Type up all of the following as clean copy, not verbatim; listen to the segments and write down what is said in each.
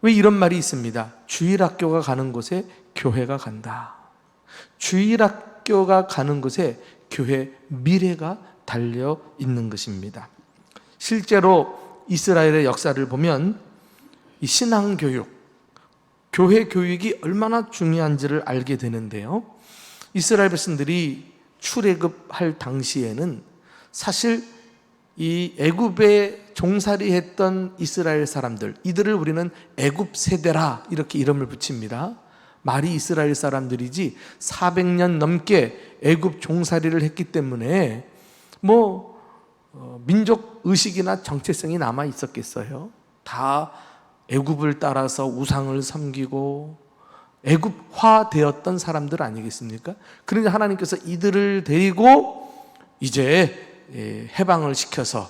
왜 이런 말이 있습니다. 주일학교가 가는 곳에 교회가 간다. 주일학교가 가는 곳에 교회 미래가 달려 있는 것입니다. 실제로 이스라엘의 역사를 보면 이 신앙교육, 교회 교육이 얼마나 중요한지를 알게 되는데요. 이스라엘 백성들이 출애굽할 당시에는 사실 이 애굽에 종살이했던 이스라엘 사람들, 이들을 우리는 애굽 세대라 이렇게 이름을 붙입니다. 말이 이스라엘 사람들이지 400년 넘게 애굽 종살이를 했기 때문에 민족 의식이나 정체성이 남아 있었겠어요. 다 애굽을 따라서 우상을 섬기고 애굽화 되었던 사람들 아니겠습니까? 그러니 하나님께서 이들을 데리고 이제 해방을 시켜서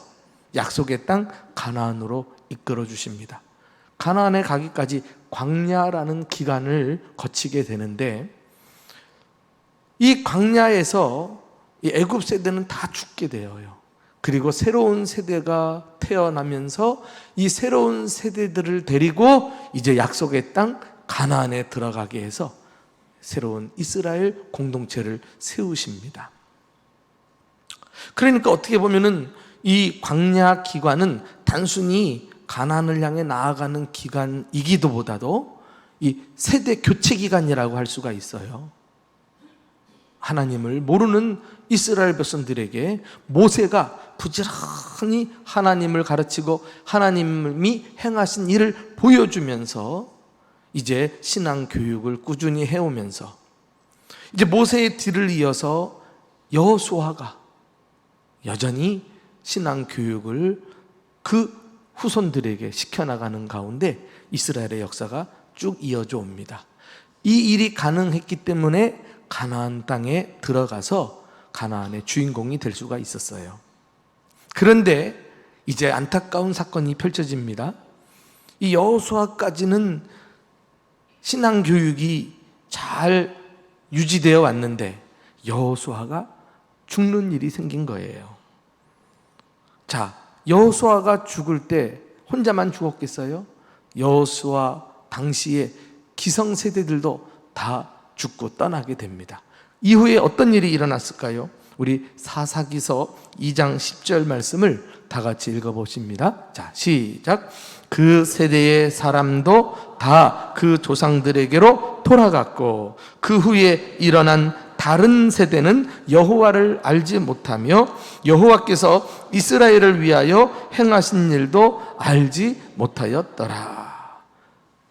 약속의 땅 가나안으로 이끌어 주십니다. 가나안에 가기까지 광야라는 기간을 거치게 되는데, 이 광야에서 이 애굽 세대는 다 죽게 되어요. 그리고 새로운 세대가 태어나면서 이 새로운 세대들을 데리고 이제 약속의 땅 가나안에 들어가게 해서 새로운 이스라엘 공동체를 세우십니다. 그러니까 어떻게 보면은 이 광야 기간은 단순히 가나안을 향해 나아가는 기간이기도 보다도 이 세대 교체 기간이라고 할 수가 있어요. 하나님을 모르는 이스라엘 백성들에게 모세가 부지런히 하나님을 가르치고 하나님이 행하신 일을 보여주면서 이제 신앙 교육을 꾸준히 해오면서 이제 모세의 뒤를 이어서 여호수아가 여전히 신앙 교육을 그 후손들에게 시켜나가는 가운데 이스라엘의 역사가 쭉 이어져 옵니다. 이 일이 가능했기 때문에 가나안 땅에 들어가서 가나안의 주인공이 될 수가 있었어요. 그런데 이제 안타까운 사건이 펼쳐집니다. 이 여호수아까지는 신앙 교육이 잘 유지되어 왔는데 여호수아가 죽는 일이 생긴 거예요. 자, 여호수아가 죽을 때 혼자만 죽었겠어요? 여호수아 당시에 기성세대들도 다 죽고 떠나게 됩니다. 이후에 어떤 일이 일어났을까요? 우리 사사기서 2장 10절 말씀을 다 같이 읽어보십니다. 자, 시작. 그 세대의 사람도 다 그 조상들에게로 돌아갔고 그 후에 일어난 다른 세대는 여호와를 알지 못하며 여호와께서 이스라엘을 위하여 행하신 일도 알지 못하였더라.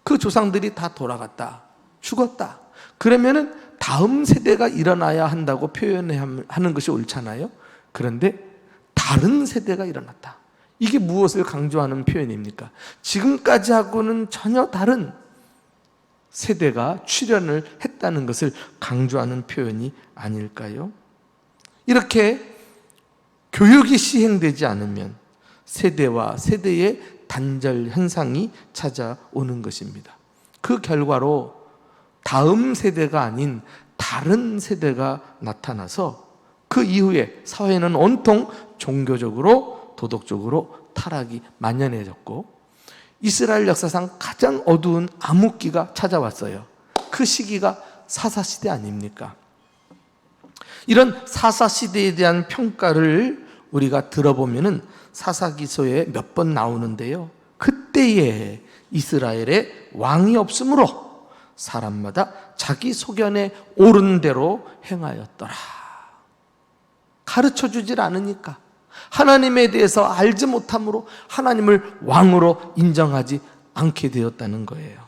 그 조상들이 다 돌아갔다, 죽었다. 그러면은 다음 세대가 일어나야 한다고 표현하는 것이 옳잖아요. 그런데 다른 세대가 일어났다. 이게 무엇을 강조하는 표현입니까? 지금까지 하고는 전혀 다른 세대가 출현을 했다는 것을 강조하는 표현이 아닐까요? 이렇게 교육이 시행되지 않으면 세대와 세대의 단절 현상이 찾아오는 것입니다. 그 결과로 다음 세대가 아닌 다른 세대가 나타나서 그 이후에 사회는 온통 종교적으로 도덕적으로 타락이 만연해졌고 이스라엘 역사상 가장 어두운 암흑기가 찾아왔어요. 그 시기가 사사시대 아닙니까? 이런 사사시대에 대한 평가를 우리가 들어보면은 사사기서에 몇 번 나오는데요. 그때에 이스라엘에 왕이 없으므로 사람마다 자기 소견에 옳은 대로 행하였더라. 가르쳐주질 않으니까 하나님에 대해서 알지 못함으로 하나님을 왕으로 인정하지 않게 되었다는 거예요.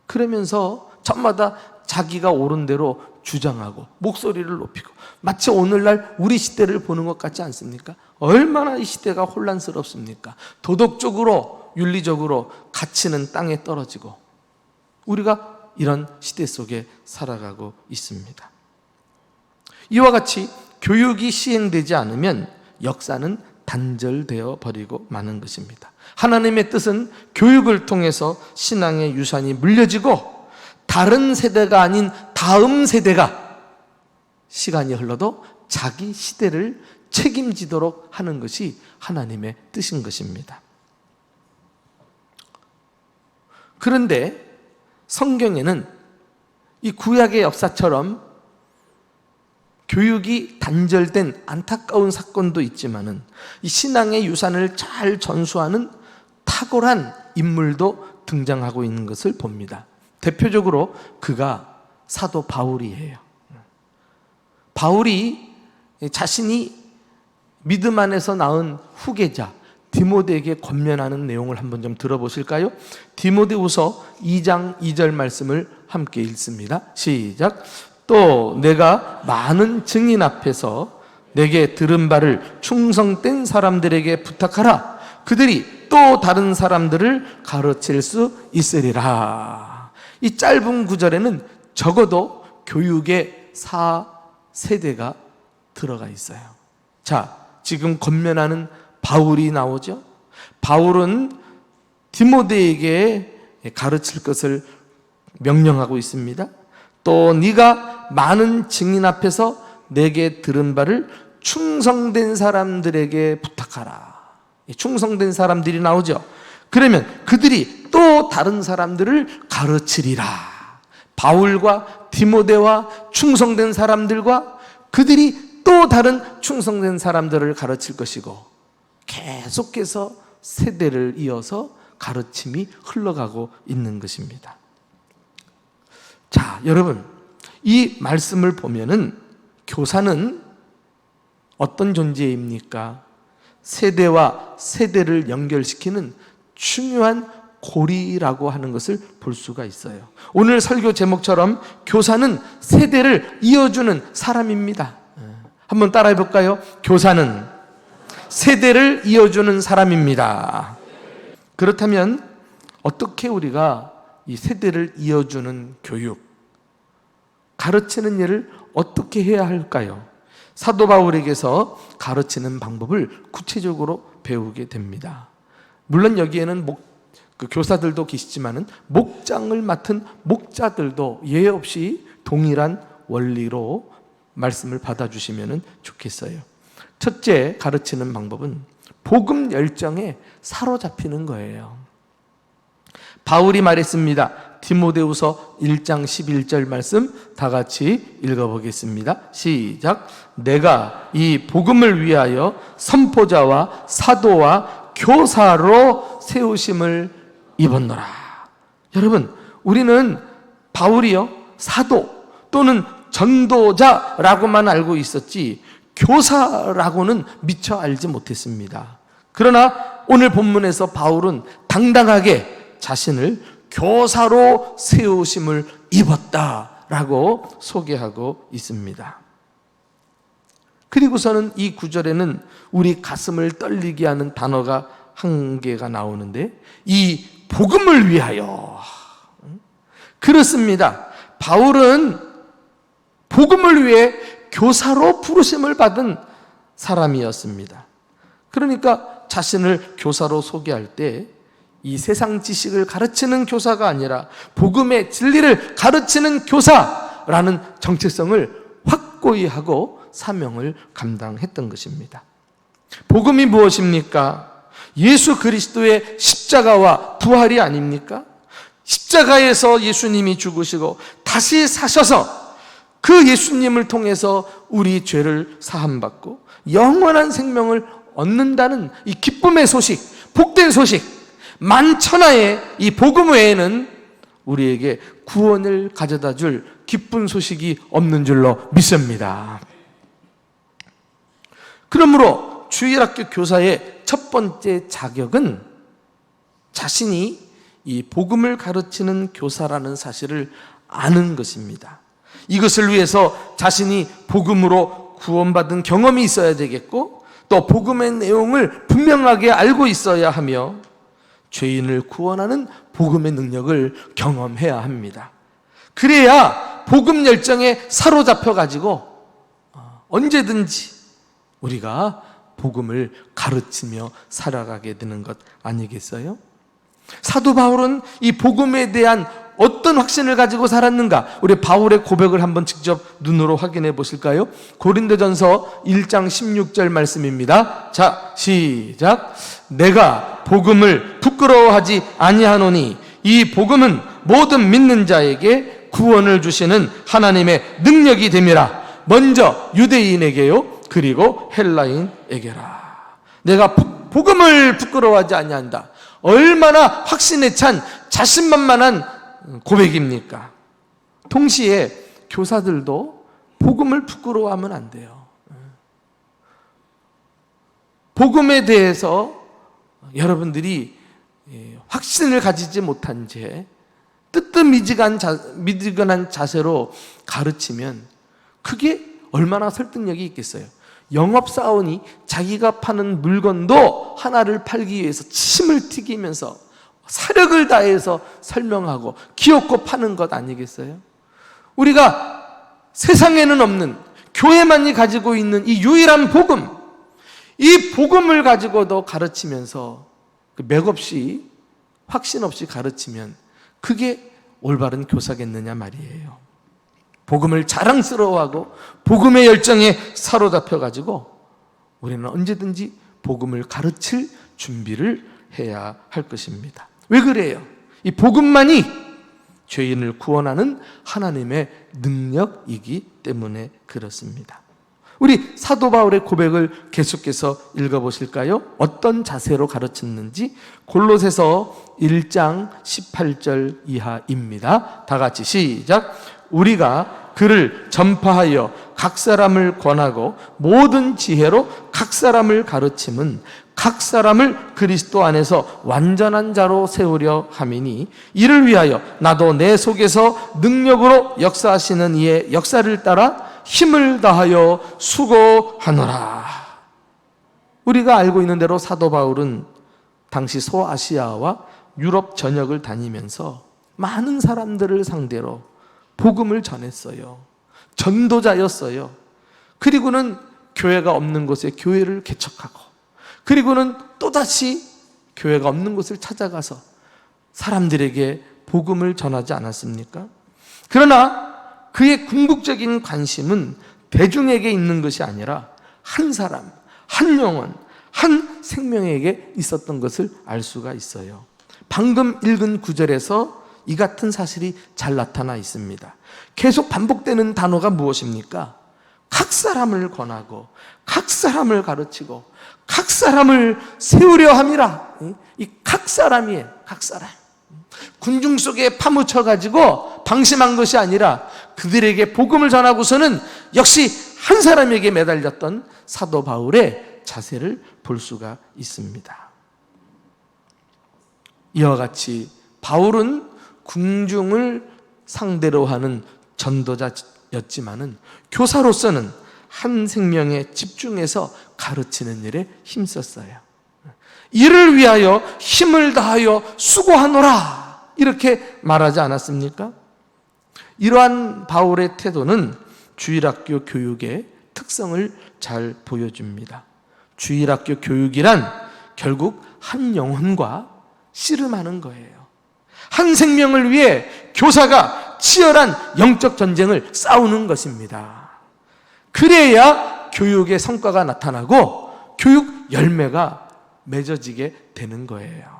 그러면서 저마다 자기가 옳은 대로 주장하고 목소리를 높이고 마치 오늘날 우리 시대를 보는 것 같지 않습니까? 얼마나 이 시대가 혼란스럽습니까? 도덕적으로 윤리적으로 가치는 땅에 떨어지고 우리가 이런 시대 속에 살아가고 있습니다. 이와 같이 교육이 시행되지 않으면 역사는 단절되어 버리고 마는 것입니다. 하나님의 뜻은 교육을 통해서 신앙의 유산이 물려지고 다른 세대가 아닌 다음 세대가 시간이 흘러도 자기 시대를 책임지도록 하는 것이 하나님의 뜻인 것입니다. 그런데 성경에는 이 구약의 역사처럼 교육이 단절된 안타까운 사건도 있지만은 이 신앙의 유산을 잘 전수하는 탁월한 인물도 등장하고 있는 것을 봅니다. 대표적으로 그가 사도 바울이에요. 바울이 자신이 믿음 안에서 낳은 후계자 디모데에게 권면하는 내용을 한번 좀 들어보실까요? 디모데후서 2장 2절 말씀을 함께 읽습니다. 시작. 또 내가 많은 증인 앞에서 내게 들은 바를 충성된 사람들에게 부탁하라. 그들이 또 다른 사람들을 가르칠 수 있으리라. 이 짧은 구절에는 적어도 교육의 4세대가 들어가 있어요. 자, 지금 권면하는 바울이 나오죠. 바울은 디모데에게 가르칠 것을 명령하고 있습니다. 또 네가 많은 증인 앞에서 내게 들은 바를 충성된 사람들에게 부탁하라. 충성된 사람들이 나오죠. 그러면 그들이 또 다른 사람들을 가르치리라. 바울과 디모데와 충성된 사람들과 그들이 또 다른 충성된 사람들을 가르칠 것이고 계속해서 세대를 이어서 가르침이 흘러가고 있는 것입니다. 자, 여러분, 이 말씀을 보면은 교사는 어떤 존재입니까? 세대와 세대를 연결시키는 중요한 고리라고 하는 것을 볼 수가 있어요. 오늘 설교 제목처럼 교사는 세대를 이어주는 사람입니다. 한번 따라해 볼까요? 교사는 세대를 이어주는 사람입니다. 그렇다면 어떻게 우리가 이 세대를 이어주는 교육, 가르치는 일을 어떻게 해야 할까요? 사도 바울에게서 가르치는 방법을 구체적으로 배우게 됩니다. 물론 여기에는 교사들도 계시지만은 목장을 맡은 목자들도 예외 없이 동일한 원리로 말씀을 받아주시면 좋겠어요. 첫째, 가르치는 방법은 복음 열정에 사로잡히는 거예요. 바울이 말했습니다. 디모데후서 1장 11절 말씀 다 같이 읽어보겠습니다. 시작. 내가 이 복음을 위하여 선포자와 사도와 교사로 세우심을 입었노라. 여러분, 우리는 바울이요 사도 또는 전도자라고만 알고 있었지 교사라고는 미처 알지 못했습니다. 그러나 오늘 본문에서 바울은 당당하게 자신을 교사로 세우심을 입었다라고 소개하고 있습니다. 그리고서는 이 구절에는 우리 가슴을 떨리게 하는 단어가 한 개가 나오는데 이 복음을 위하여. 그렇습니다. 바울은 복음을 위해 교사로 부르심을 받은 사람이었습니다. 그러니까 자신을 교사로 소개할 때 이 세상 지식을 가르치는 교사가 아니라 복음의 진리를 가르치는 교사라는 정체성을 확고히 하고 사명을 감당했던 것입니다. 복음이 무엇입니까? 예수 그리스도의 십자가와 부활이 아닙니까? 십자가에서 예수님이 죽으시고 다시 사셔서 그 예수님을 통해서 우리 죄를 사함받고 영원한 생명을 얻는다는 이 기쁨의 소식, 복된 소식, 만천하의 이 복음 외에는 우리에게 구원을 가져다 줄 기쁜 소식이 없는 줄로 믿습니다. 그러므로 주일학교 교사의 첫 번째 자격은 자신이 이 복음을 가르치는 교사라는 사실을 아는 것입니다. 이것을 위해서 자신이 복음으로 구원받은 경험이 있어야 되겠고 또 복음의 내용을 분명하게 알고 있어야 하며 죄인을 구원하는 복음의 능력을 경험해야 합니다. 그래야 복음 열정에 사로잡혀 가지고 언제든지 우리가 복음을 가르치며 살아가게 되는 것 아니겠어요? 사도 바울은 이 복음에 대한 어떤 확신을 가지고 살았는가? 우리 바울의 고백을 한번 직접 눈으로 확인해 보실까요? 고린도전서 1장 16절 말씀입니다. 자, 시작. 내가 복음을 부끄러워하지 아니하노니 이 복음은 모든 믿는 자에게 구원을 주시는 하나님의 능력이 됨이라. 먼저 유대인에게요, 그리고 헬라인에게라. 내가 복음을 부끄러워하지 아니한다. 얼마나 확신에 찬 자신만만한 고백입니까? 동시에 교사들도 복음을 부끄러워하면 안 돼요. 복음에 대해서 여러분들이 확신을 가지지 못한 채 뜨뜻미지근한 자세로 가르치면 그게 얼마나 설득력이 있겠어요. 영업사원이 자기가 파는 물건도 하나를 팔기 위해서 침을 튀기면서 사력을 다해서 설명하고 귀엽고 파는 것 아니겠어요? 우리가 세상에는 없는, 교회만이 가지고 있는 이 유일한 복음, 이 복음을 가지고도 가르치면서 맥없이 확신 없이 가르치면 그게 올바른 교사겠느냐 말이에요. 복음을 자랑스러워하고 복음의 열정에 사로잡혀가지고 우리는 언제든지 복음을 가르칠 준비를 해야 할 것입니다. 왜 그래요? 이 복음만이 죄인을 구원하는 하나님의 능력이기 때문에 그렇습니다. 우리 사도 바울의 고백을 계속해서 읽어보실까요? 어떤 자세로 가르쳤는지 골로새서 1장 18절 이하입니다. 다 같이 시작. 우리가 그를 전파하여 각 사람을 권하고 모든 지혜로 각 사람을 가르침은 각 사람을 그리스도 안에서 완전한 자로 세우려 함이니 이를 위하여 나도 내 속에서 능력으로 역사하시는 이의 역사를 따라 힘을 다하여 수고하노라. 우리가 알고 있는 대로 사도 바울은 당시 소아시아와 유럽 전역을 다니면서 많은 사람들을 상대로 복음을 전했어요. 전도자였어요. 그리고는 교회가 없는 곳에 교회를 개척하고, 그리고는 또다시 교회가 없는 곳을 찾아가서 사람들에게 복음을 전하지 않았습니까? 그러나 그의 궁극적인 관심은 대중에게 있는 것이 아니라 한 사람, 한 영혼, 한 생명에게 있었던 것을 알 수가 있어요. 방금 읽은 구절에서 이 같은 사실이 잘 나타나 있습니다. 계속 반복되는 단어가 무엇입니까? 각 사람을 권하고 각 사람을 가르치고 각 사람을 세우려 함이라. 이 각 사람이에요. 각 사람. 군중 속에 파묻혀가지고 방심한 것이 아니라 그들에게 복음을 전하고서는 역시 한 사람에게 매달렸던 사도 바울의 자세를 볼 수가 있습니다. 이와 같이 바울은 군중을 상대로 하는 전도자였지만은 교사로서는 한 생명에 집중해서 가르치는 일에 힘썼어요. 이를 위하여 힘을 다하여 수고하노라 이렇게 말하지 않았습니까? 이러한 바울의 태도는 주일학교 교육의 특성을 잘 보여줍니다. 주일학교 교육이란 결국 한 영혼과 씨름하는 거예요. 한 생명을 위해 교사가 치열한 영적 전쟁을 싸우는 것입니다. 그래야 교육의 성과가 나타나고 교육 열매가 맺어지게 되는 거예요.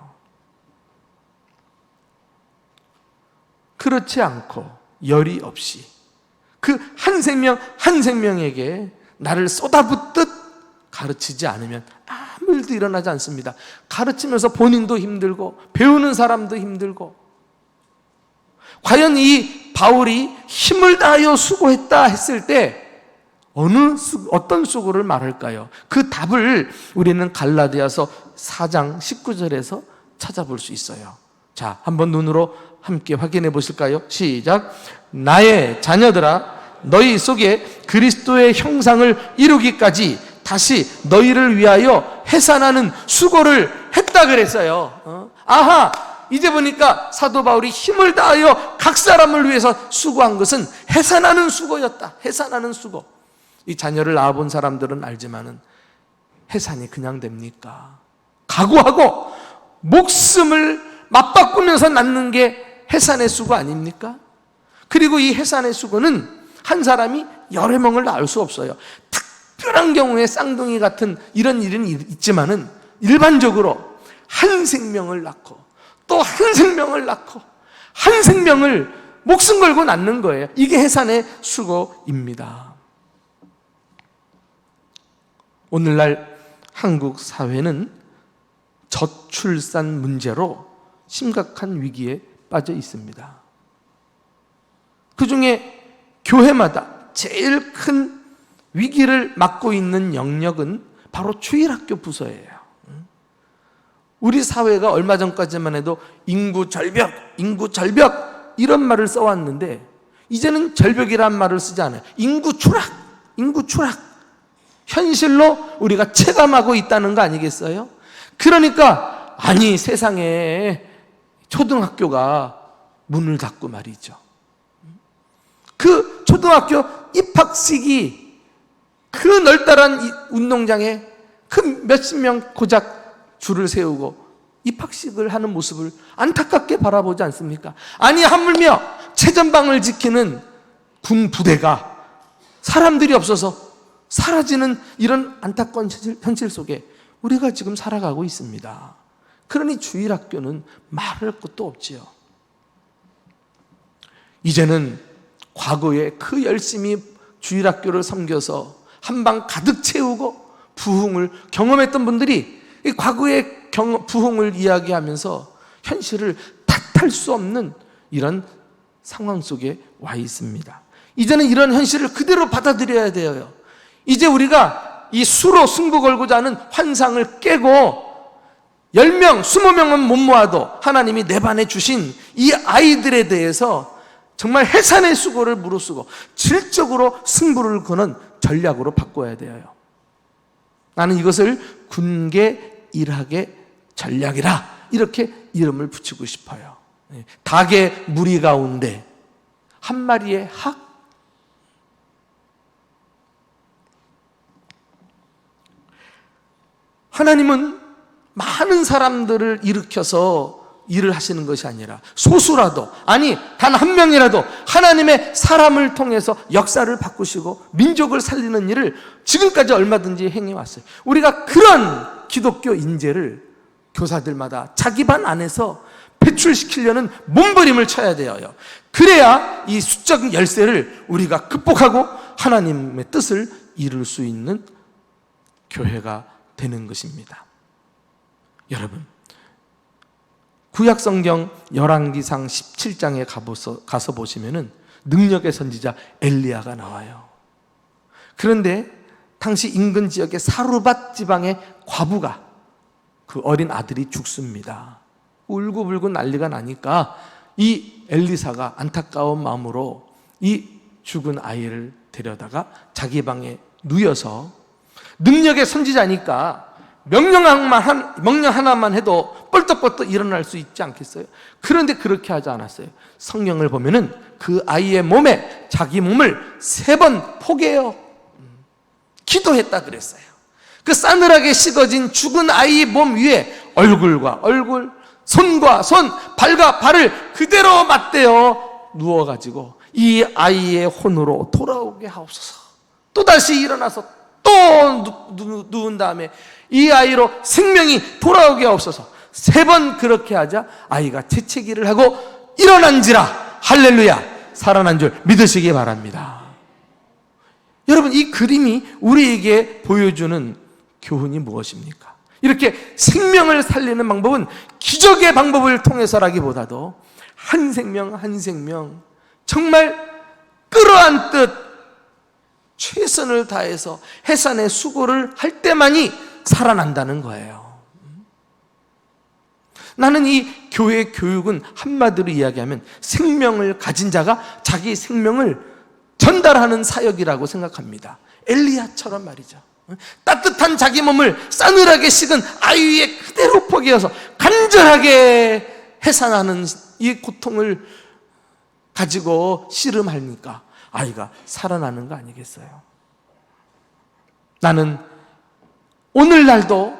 그렇지 않고 열의 없이 그 한 생명 한 생명에게 나를 쏟아붓듯 가르치지 않으면 아무 일도 일어나지 않습니다. 가르치면서 본인도 힘들고 배우는 사람도 힘들고. 과연 이 바울이 힘을 다하여 수고했다 했을 때 어떤 수고를 말할까요? 그 답을 우리는 갈라디아서 4장 19절에서 찾아볼 수 있어요. 자, 한번 눈으로 함께 확인해 보실까요? 시작. 나의 자녀들아, 너희 속에 그리스도의 형상을 이루기까지 다시 너희를 위하여 해산하는 수고를 했다 그랬어요. 아하, 이제 보니까 사도 바울이 힘을 다하여 각 사람을 위해서 수고한 것은 해산하는 수고였다. 해산하는 수고. 이 자녀를 낳아본 사람들은 알지만은 해산이 그냥 됩니까? 각오하고 목숨을 맞바꾸면서 낳는 게 해산의 수고 아닙니까? 그리고 이 해산의 수고는 한 사람이 여러 명을 낳을 수 없어요. 특별한 경우에 쌍둥이 같은 이런 일은 있지만은 일반적으로 한 생명을 낳고 또 한 생명을 낳고 한 생명을 목숨 걸고 낳는 거예요. 이게 해산의 수고입니다. 오늘날 한국 사회는 저출산 문제로 심각한 위기에 빠져 있습니다. 그 중에 교회마다 제일 큰 위기를 맡고 있는 영역은 바로 주일학교 부서예요. 우리 사회가 얼마 전까지만 해도 인구 절벽 이런 말을 써왔는데 이제는 절벽이란 말을 쓰지 않아요. 인구 추락. 현실로 우리가 체감하고 있다는 거 아니겠어요? 그러니까 아니 세상에 초등학교가 문을 닫고 말이죠. 그 초등학교 입학식이 그 널따란 운동장에 그 몇십 명 고작 줄을 세우고 입학식을 하는 모습을 안타깝게 바라보지 않습니까? 아니 하물며 최전방을 지키는 군 부대가 사람들이 없어서 사라지는 이런 안타까운 현실 속에 우리가 지금 살아가고 있습니다. 그러니 주일학교는 말할 것도 없지요. 이제는 과거에 그 열심히 주일학교를 섬겨서 한방 가득 채우고 부흥을 경험했던 분들이 이 과거의 부흥을 이야기하면서 현실을 탓할 수 없는 이런 상황 속에 와 있습니다. 이제는 이런 현실을 그대로 받아들여야 돼요. 이제 우리가 이 수로 승부 걸고자 하는 환상을 깨고 10명, 20명은 못 모아도 하나님이 내반해 주신 이 아이들에 대해서 정말 해산의 수고를 무릅쓰고 질적으로 승부를 거는 전략으로 바꿔야 돼요. 나는 이것을 군계 일학의 전략이라 이렇게 이름을 붙이고 싶어요. 닭의 무리 가운데 한 마리의 학. 하나님은 많은 사람들을 일으켜서 일을 하시는 것이 아니라 소수라도, 아니 단 한 명이라도 하나님의 사람을 통해서 역사를 바꾸시고 민족을 살리는 일을 지금까지 얼마든지 행해왔어요. 우리가 그런 기독교 인재를 교사들마다 자기 반 안에서 배출시키려는 몸부림을 쳐야 돼요. 그래야 이 수적 열쇠를 우리가 극복하고 하나님의 뜻을 이룰 수 있는 교회가 되는 것입니다. 여러분, 구약성경 열왕기상 17장에 가서 보시면은 능력의 선지자 엘리야가 나와요. 그런데 당시 인근 지역의 사르밧 지방의 과부가 그 어린 아들이 죽습니다. 울고불고 난리가 나니까 이 엘리사가 안타까운 마음으로 이 죽은 아이를 데려다가 자기 방에 누워서 능력의 선지자니까 명령 하나만 해도 뻘떡뻘떡 일어날 수 있지 않겠어요? 그런데 그렇게 하지 않았어요. 성경을 보면은 그 아이의 몸에 자기 몸을 3번 포개어 기도했다 그랬어요. 그 싸늘하게 식어진 죽은 아이의 몸 위에 얼굴과 얼굴, 손과 손, 발과 발을 그대로 맞대어 누워가지고 이 아이의 혼으로 돌아오게 하옵소서. 또다시 일어나서 또 누운 다음에 이 아이로 생명이 돌아오게 하옵소서. 3번 그렇게 하자 아이가 재채기를 하고 일어난지라. 할렐루야, 살아난 줄 믿으시기 바랍니다. 여러분, 이 그림이 우리에게 보여주는 교훈이 무엇입니까? 이렇게 생명을 살리는 방법은 기적의 방법을 통해서라기보다도 한 생명 한 생명 정말 끌어안듯 최선을 다해서 해산의 수고를 할 때만이 살아난다는 거예요. 나는 이 교회 교육은 한마디로 이야기하면 생명을 가진 자가 자기 생명을 전달하는 사역이라고 생각합니다. 엘리야처럼 말이죠. 따뜻한 자기 몸을 싸늘하게 식은 아이 위에 그대로 포개어서 간절하게 해산하는 이 고통을 가지고 씨름하니까 아이가 살아나는 거 아니겠어요? 나는 오늘날도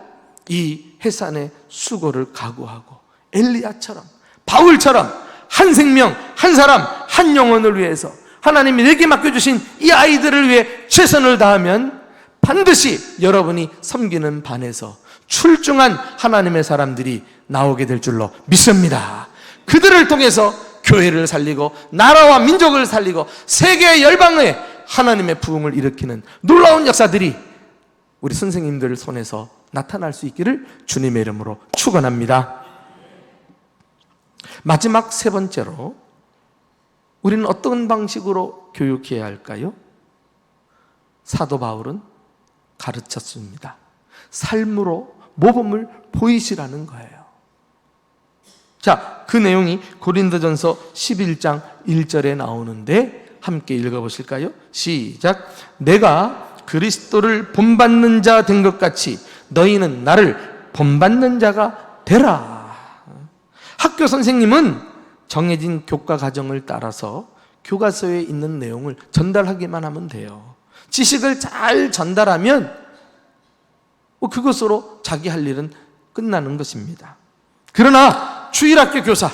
이 해산의 수고를 각오하고 엘리야처럼, 바울처럼 한 생명, 한 사람, 한 영혼을 위해서 하나님이 내게 맡겨주신 이 아이들을 위해 최선을 다하면 반드시 여러분이 섬기는 반에서 출중한 하나님의 사람들이 나오게 될 줄로 믿습니다. 그들을 통해서 교회를 살리고 나라와 민족을 살리고 세계 열방에 하나님의 부흥을 일으키는 놀라운 역사들이 우리 선생님들 손에서 나타날 수 있기를 주님의 이름으로 축원합니다. 마지막 세 번째로 우리는 어떤 방식으로 교육해야 할까요? 사도 바울은 가르쳤습니다. 삶으로 모범을 보이시라는 거예요. 자, 그 내용이 고린도전서 11장 1절에 나오는데 함께 읽어보실까요? 시작. 내가 그리스도를 본받는 자 된 것 같이 너희는 나를 본받는 자가 되라. 학교 선생님은 정해진 교과 과정을 따라서 교과서에 있는 내용을 전달하기만 하면 돼요. 지식을 잘 전달하면 그것으로 자기 할 일은 끝나는 것입니다. 그러나 주일학교 교사,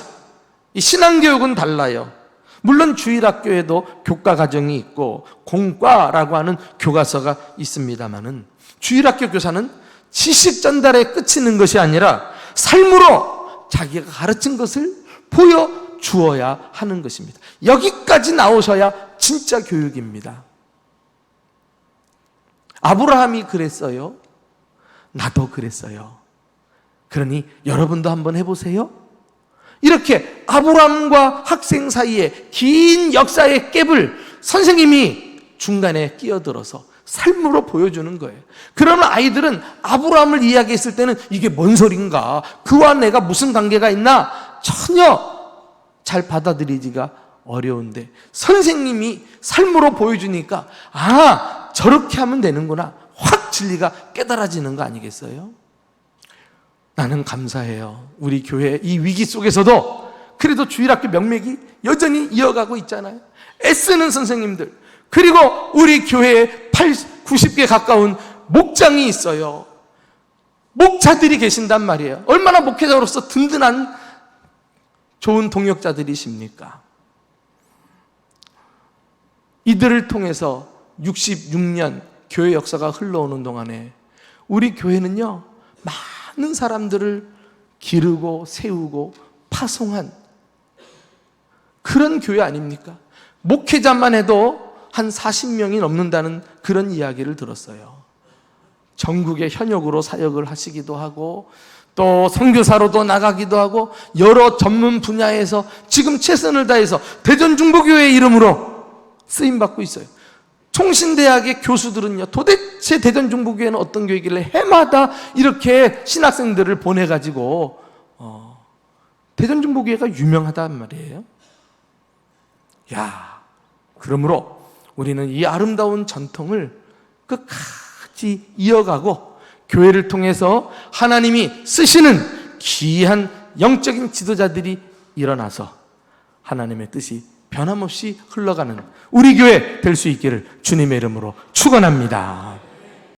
이 신앙교육은 달라요. 물론 주일학교에도 교과 과정이 있고 공과라고 하는 교과서가 있습니다마는 주일학교 교사는 지식 전달에 그치는 것이 아니라 삶으로 자기가 가르친 것을 보여주어야 하는 것입니다. 여기까지 나오셔야 진짜 교육입니다. 아브라함이 그랬어요. 나도 그랬어요. 그러니 여러분도 한번 해보세요. 이렇게 아브라함과 학생 사이에 긴 역사의 갭을 선생님이 중간에 끼어들어서 삶으로 보여주는 거예요. 그러면 아이들은 아브라함을 이야기했을 때는 이게 뭔 소린가? 그와 내가 무슨 관계가 있나? 전혀 잘 받아들이기가 어려운데 선생님이 삶으로 보여주니까 저렇게 하면 되는구나. 확 진리가 깨달아지는 거 아니겠어요? 나는 감사해요. 우리 교회 이 위기 속에서도 그래도 주일학교 명맥이 여전히 이어가고 있잖아요. 애쓰는 선생님들, 그리고 우리 교회에 90개 가까운 목장이 있어요. 목자들이 계신단 말이에요. 얼마나 목회자로서 든든한 좋은 동역자들이십니까? 이들을 통해서 66년 교회 역사가 흘러오는 동안에 우리 교회는요, 많은 사람들을 기르고 세우고 파송한 그런 교회 아닙니까? 목회자만 해도 한 40명이 넘는다는 그런 이야기를 들었어요. 전국에 현역으로 사역을 하시기도 하고 또 선교사로도 나가기도 하고 여러 전문 분야에서 지금 최선을 다해서 대전중보교회 이름으로 쓰임받고 있어요. 총신대학의 교수들은요, 도대체 대전중보교회는 어떤 교회길래 해마다 이렇게 신학생들을 보내가지고 대전중보교회가 유명하단 말이에요. 그러므로 우리는 이 아름다운 전통을 끝까지 이어가고 교회를 통해서 하나님이 쓰시는 귀한 영적인 지도자들이 일어나서 하나님의 뜻이 변함없이 흘러가는 우리 교회 될 수 있기를 주님의 이름으로 축원합니다.